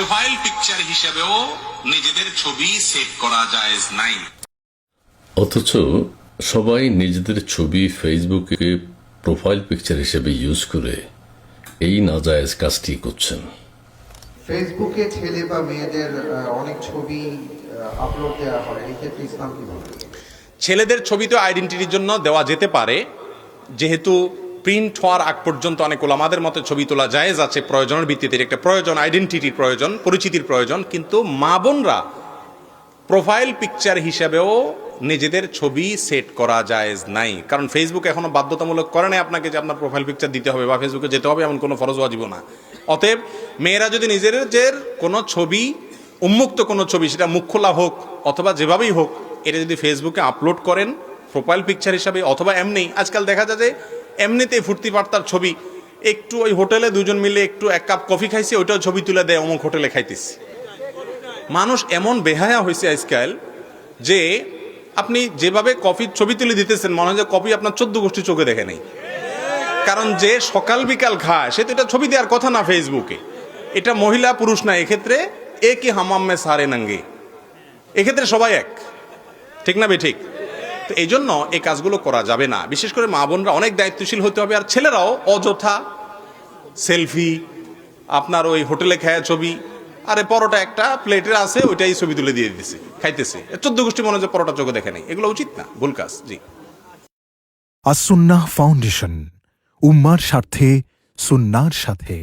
Profile picture হিসেবেও নিজেদের ছবি সেভ করা জায়েজ নাই। অথচ সবাই নিজেদের ছবি ফেসবুকে প্রোফাইল পিকচার হিসেবে ইউজ করে এই নাজায়েজ কাজটি করছেন। ফেসবুকে ছেলে বা মেয়েদের অনেক ছবি আপলোড দেওয়া হয়, এই ক্ষেত্রে ইসলাম কি বলে? ছেলেদের ছবি তো আইডেন্টিটির জন্য দেওয়া যেতে পারে, যেহেতু প্রিন্ট হওয়ার আগ পর্যন্ত অনেক ওলামাদের মতে ছবি তোলা জায়েজ আছে, প্রয়োজনের ভিত্তিতে একটা প্রয়োজন, আইডেন্টিটির প্রয়োজন, পরিচিতির প্রয়োজন। কিন্তু মা বোনরা প্রোফাইল পিকচার হিসাবেও নিজেদের ছবি সেট করা জায়েজ নাই, কারণ ফেসবুক এখনো বাধ্যতামূলক করে নাই আপনাকে যে আপনার প্রোফাইল পিকচার দিতে হবে বা ফেসবুকে যেতে হবে, এমন কোনো ফরজ ওয়াজিব না। অতএব মেয়েরা যদি নিজেদের কোনো ছবি, উন্মুক্ত কোনো ছবি, সেটা মুখ খোলা হোক অথবা যেভাবেই হোক, এটা যদি ফেসবুকে আপলোড করেন প্রোফাইল পিকচার হিসাবে অথবা এমনি, আজকাল দেখা যায় যে এমনিতেই ফুর্তি পার্তার ছবি, একটু ওই হোটেলে দুজন মিলে একটু এক কাপ কফি খাইছে, ওইটাও ছবি তুলে দেয় অমুক হোটেলে খাইতেছি। মানুষ এমন বেহায়া হয়েছে আজকাল যে আপনি যেভাবে কফির ছবি তুলে দিতেছেন, মনে হয় যে কফি আপনার 14 গোষ্ঠী চোখে দেখে নেই। কারণ যে সকাল বিকাল খায় সে তো এটা ছবি দেওয়ার কথা না ফেসবুকে। এটা মহিলা পুরুষ না, এক্ষেত্রে একই হামাম্মে সারে নাঙ্গে, এক্ষেত্রে সবাই এক, ঠিক না বে ঠিক? তো এই জন্য এই কাজগুলো করা যাবে না। বিশেষ করে মা বোনরা অনেক দায়িত্বশীল হতে হবে। আর ছেলেরাও অযথা সেলফি, আপনার ওই হোটেলে খায়া ছবি, আরে পরোটা একটা প্লেটের আছে ওইটাই ছবি তুলে দিয়ে দিতেছে, খাইতেছে, 14 গোষ্ঠী মনে হয় পরোটা চোখে দেখে নেই। এগুলো উচিত না, ভুল কাজ। জি। আস-সুন্নাহ ফাউন্ডেশন, উম্মার স্বার্থে সুন্নাহর সাথে।